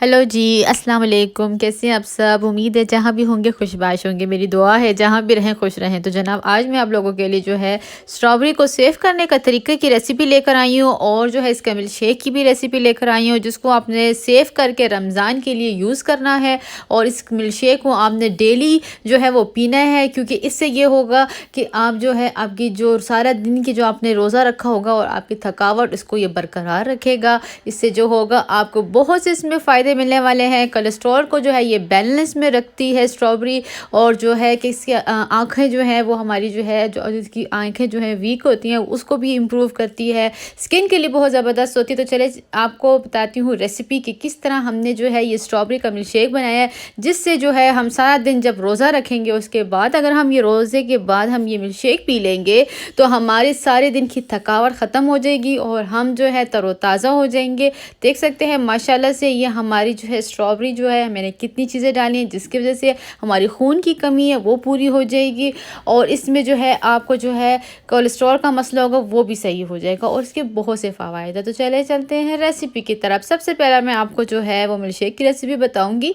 Hello जी, अस्सलाम वालेकुम। कैसे हैं आप सब? उम्मीद है जहाँ भी होंगे खुशबाश होंगे। मेरी दुआ है जहाँ भी रहें खुश रहें। तो जनाब आज मैं आप लोगों के लिए जो है स्ट्रॉबेरी को सेव करने का तरीके की रेसिपी लेकर आई हूँ और जो है इसका मिल्क शेक की भी रेसिपी लेकर आई हूँ जिसको आपने सेव करके रमज़ान के लिए यूज़ करना है। और इस मिल्क शेक को आपने डेली जो है वो पीना है, क्योंकि इससे ये होगा कि आप जो है आपकी जो सारा दिन की जो आपने रोज़ा रखा होगा और आपकी थकावट इसको ये बरकरार रखेगा। इससे जो होगा आपको बहुत से इसमें फ़ायदे मिलने वाले हैं। कोलेस्ट्रॉल को जो है ये बैलेंस में रखती है स्ट्रॉबेरी। और जो है कि इसकी आँखें जो है वो हमारी जो है जो इसकी आँखें जो है वीक होती हैं उसको भी इम्प्रूव करती है। स्किन के लिए बहुत ज़बरदस्त होती है। तो चले आपको बताती हूँ रेसिपी कि किस तरह हमने जो है ये स्ट्रॉबेरी का मिल्क शेक बनाया है, जिससे जो है हम सारा दिन जब रोज़ा रखेंगे उसके बाद अगर हम ये रोज़े के बाद हम ये मिल्क शेक पी लेंगे तो हमारे सारे दिन की थकावट ख़त्म हो जाएगी और हम जो है तरोताज़ा हो जाएंगे। देख सकते हैं माशाल्लाह से ये हमारी जो है स्ट्रॉबेरी जो है मैंने कितनी चीज़ें डाली हैं जिसकी वजह से हमारी खून की कमी है वो पूरी हो जाएगी। और इसमें जो है आपको जो है कोलेस्ट्रॉल का मसला होगा वो भी सही हो जाएगा और इसके बहुत से फ़वाइद है। तो चले चलते हैं रेसिपी की तरफ। सबसे पहला मैं आपको जो है वो मिल्क शेक की रेसिपी बताऊँगी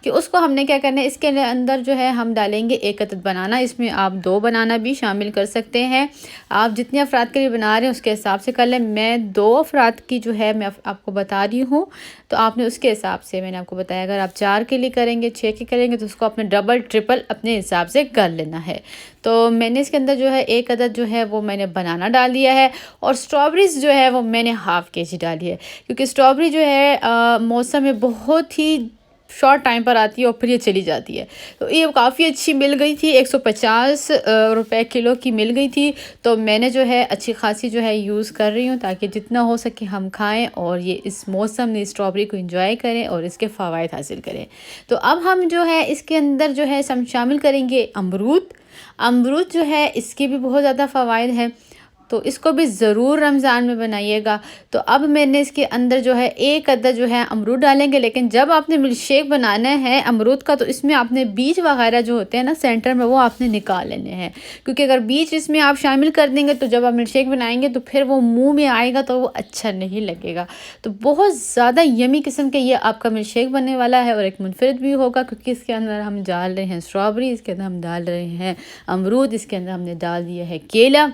कि उसको हमने क्या करना है। इसके अंदर जो है हम डालेंगे 1 अदद बनाना। इसमें आप 2 बनाना भी शामिल कर सकते हैं। आप जितने अफराद के लिए बना रहे हैं उसके हिसाब से कर लें। मैं 2 अफराद की जो है मैं आपको बता रही हूँ, तो आपने उसके हिसाब से मैंने आपको बताया। अगर आप 4 के लिए करेंगे, 6 के करेंगे तो उसको अपने डबल ट्रिपल अपने हिसाब से कर लेना है। तो मैंने इसके अंदर जो है 1 अदद जो है वो मैंने बनाना डाल दिया है और स्ट्रॉबेरीज़ जो है वो मैंने हाफ़ केजी डाली है, क्योंकि स्ट्रॉबेरी जो है मौसम में बहुत ही शॉर्ट टाइम पर आती है और फिर ये चली जाती है। तो ये काफ़ी अच्छी मिल गई थी, 150 रुपए किलो की मिल गई थी। तो मैंने जो है अच्छी खासी जो है यूज़ कर रही हूँ ताकि जितना हो सके हम खाएं और ये इस मौसम में स्ट्रॉबेरी को एंजॉय करें और इसके फ़वाइद हासिल करें। तो अब हम जो है इसके अंदर जो है हम शामिल करेंगे अमरूद। अमरूद जो है इसके भी बहुत ज़्यादा फ़वाइद हैं, तो इसको भी ज़रूर रमज़ान में बनाइएगा। तो अब मैंने इसके अंदर जो है 1 अदद जो है अमरूद डालेंगे, लेकिन जब आपने मिल्क शेक बनाना है अमरूद का तो इसमें आपने बीज वगैरह जो होते हैं ना सेंटर में वो आपने निकाल लेने हैं, क्योंकि अगर बीज इसमें आप शामिल कर देंगे तो जब आप मिल्क शेक बनाएंगे तो फिर वो मुंह में आएगा तो वो अच्छा नहीं लगेगा। तो बहुत ज़्यादा यमी किस्म के ये आपका मिल्क शेक बनने वाला है और एक मुनफरिद भी होगा, क्योंकि इसके अंदर हम डाल रहे हैं स्ट्रॉबेरी, इसके अंदर हम डाल रहे हैं अमरूद, इसके अंदर हमने डाल दिया है केला।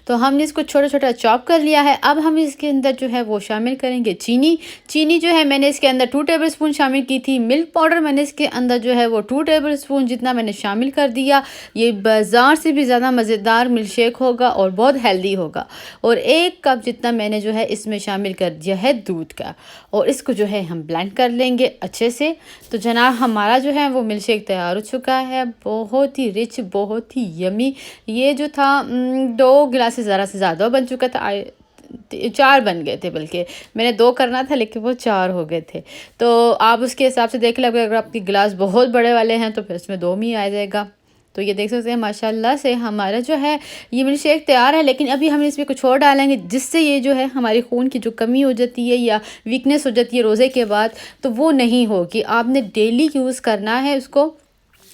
तो हमने इसको छोटा छोटा चॉप कर लिया है। अब हम इसके अंदर जो है वो शामिल करेंगे चीनी। चीनी जो है मैंने इसके अंदर 2 टेबलस्पून शामिल की थी। मिल्क पाउडर मैंने इसके अंदर जो है वो 2 टेबलस्पून जितना मैंने शामिल कर दिया। ये बाज़ार से भी ज़्यादा मज़ेदार मिल्क शेक होगा और बहुत हेल्दी होगा। और 1 कप जितना मैंने जो है इसमें शामिल कर दिया है दूध का और इसको जो है हम ब्लेंड कर लेंगे अच्छे से। तो जनाब हमारा जो है वो मिल्क शेक तैयार हो चुका है, बहुत ही रिच, बहुत ही यमी। ये जो था 2 गिलास से ज़रा से ज़्यादा बन चुका था। 4 बन गए थे, बल्कि मैंने 2 करना था लेकिन वो 4 हो गए थे। तो आप उसके हिसाब से देख लेंगे। अगर आपके गिलास बहुत बड़े वाले हैं तो फिर उसमें 2 में ही आ जाएगा। तो ये देख सकते हैं माशाल्लाह से हमारा जो है ये मिल्क शेक तैयार है। लेकिन अभी हम इसमें कुछ और डालेंगे जिससे ये जो है हमारी खून की जो कमी हो जाती है या वीकनेस हो जाती है रोज़े के बाद, तो वो नहीं होगी। आपने डेली यूज़ करना है उसको।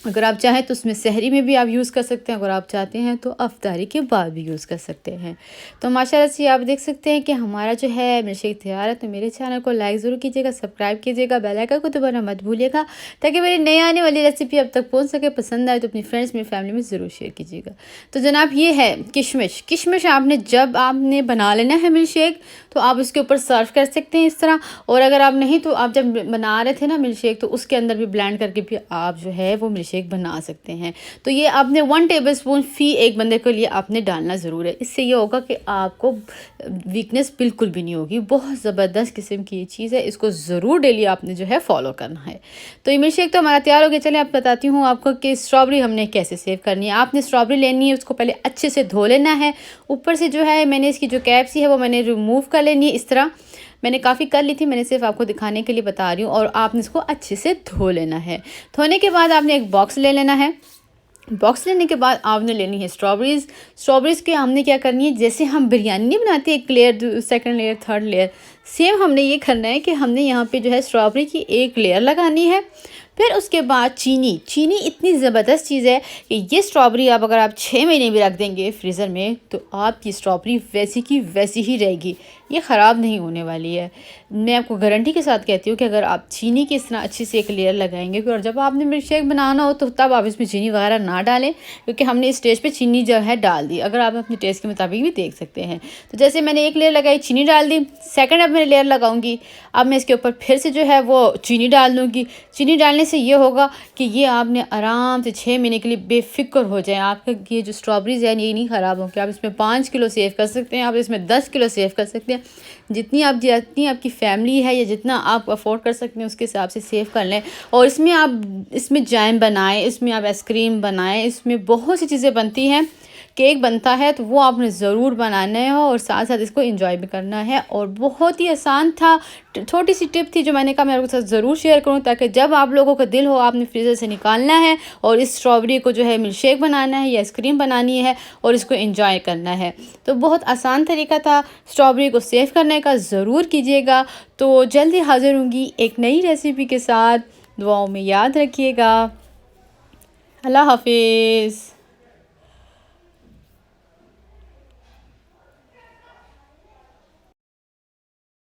अगर आप चाहें तो उसमें सहरी में भी आप यूज़ कर सकते हैं, अगर आप चाहते हैं तो अफ्तारी के बाद भी यूज़ कर सकते हैं। तो माशाल्लाह से आप देख सकते हैं कि हमारा जो है मिल्क शेक तैयार है। तो मेरे चैनल को लाइक ज़रूर कीजिएगा, सब्सक्राइब कीजिएगा, बेल आइकन को दबाना मत भूलिएगा ताकि मेरी नई आने वाली रेसिपी अब तक पहुँच सके। पसंद आए तो अपनी फ्रेंड्स में फैमिली में ज़रूर शेयर कीजिएगा। तो जनाब ये है किशमिश। किशमिश आपने जब आपने बना लेना है मिल्क शेक तो आप उसके ऊपर सर्व कर सकते हैं इस तरह। और अगर आप नहीं तो आप जब बना रहे थे ना मिल्क शेक तो उसके अंदर भी ब्लेंड करके भी आप जो है वो मिल्क शेक बना सकते हैं। तो ये आपने 1 टेबलस्पून फ़ी एक बंदे के लिए आपने डालना ज़रूर है। इससे ये होगा कि आपको वीकनेस बिल्कुल भी नहीं होगी। बहुत ज़बरदस्त किस्म की ये चीज़ है, इसको ज़रूर डेली आपने जो है फॉलो करना है। तो ये मिल्क शेक तो हमारा तैयार हो गया। चलिए आप बताती हूँ आपको कि स्ट्रॉबेरी हमने कैसे सेव करनी है। आपने स्ट्रॉबेरी लेनी है, उसको पहले अच्छे से धो लेना है। ऊपर से जो है मैंने इसकी जो कैप सी है वो मैंने रिमूव कर लेनी है। इस तरह मैंने काफ़ी कर ली थी, मैंने सिर्फ आपको दिखाने के लिए बता रही हूँ। और आपने इसको अच्छे से धो लेना है। धोने के बाद आपने एक बॉक्स ले लेना है। बॉक्स लेने के बाद आपने लेनी है स्ट्रॉबेरीज़। स्ट्रॉबेरीज़ के हमने क्या करनी है, जैसे हम बिरयानी नहीं बनाते 1 layer, 2nd layer, 3rd layer, same हमने ये करना है कि हमने यहाँ पे जो है स्ट्रॉबेरी की 1 लेयर लगानी है। फिर उसके बाद चीनी। चीनी इतनी ज़बरदस्त चीज़ है कि ये स्ट्रॉबेरी आप अगर आप 6 महीने भी रख देंगे फ्रीज़र में तो आपकी स्ट्रॉबेरी वैसी की वैसी ही रहेगी, ये ख़राब नहीं होने वाली है। मैं आपको गारंटी के साथ कहती हूँ कि अगर आप चीनी की इस तरह अच्छी से एक लेयर लगाएंगे और जब आपने मिल्क शेक बनाना हो तो तब आप इसमें चीनी वगैरह ना डालें, क्योंकि हमने इस स्टेज पे चीनी जो है डाल दी। अगर आप अपने टेस्ट के मुताबिक भी देख सकते हैं। तो जैसे मैंने एक लेयर लगाई, चीनी डाल दी, सेकंड अब मैं लेयर लगाऊंगी। अब मैं इसके ऊपर फिर से जो है वो चीनी डाल दूँगी। चीनी डालने से ये होगा कि ये आपने आराम से 6 महीने के लिए बेफिक्र हो जाए। आपका ये जो स्ट्रॉबेरीज़ है ये नहीं ख़राब होंगे। आप इसमें 5 किलो सेव कर सकते हैं, आप इसमें 10 किलो सेव कर सकते हैं। जितनी आपकी फैमिली है या जितना आप अफोर्ड कर सकते हैं उसके हिसाब से सेव कर लें। और इसमें जैम बनाएं, इसमें आप आइसक्रीम बनाएं, इसमें बहुत सी चीज़ें बनती हैं। केक बनता है तो वो आपने ज़रूर बनाना है और साथ साथ इसको एंजॉय भी करना है। और बहुत ही आसान था, छोटी सी टिप थी जो मैंने कहा मैं आपके साथ ज़रूर शेयर करूं, ताकि जब आप लोगों का दिल हो आपने फ्रीज़र से निकालना है और इस स्ट्रॉबेरी को जो है मिल्क शेक बनाना है या आइसक्रीम बनानी है और इसको एंजॉय करना है। तो बहुत आसान तरीका था स्ट्रॉबेरी को सेव करने का, ज़रूर कीजिएगा। तो जल्दी हाजिर होंगी एक नई रेसिपी के साथ। दुआओं में याद रखिएगा। अल्लाह हाफिज़।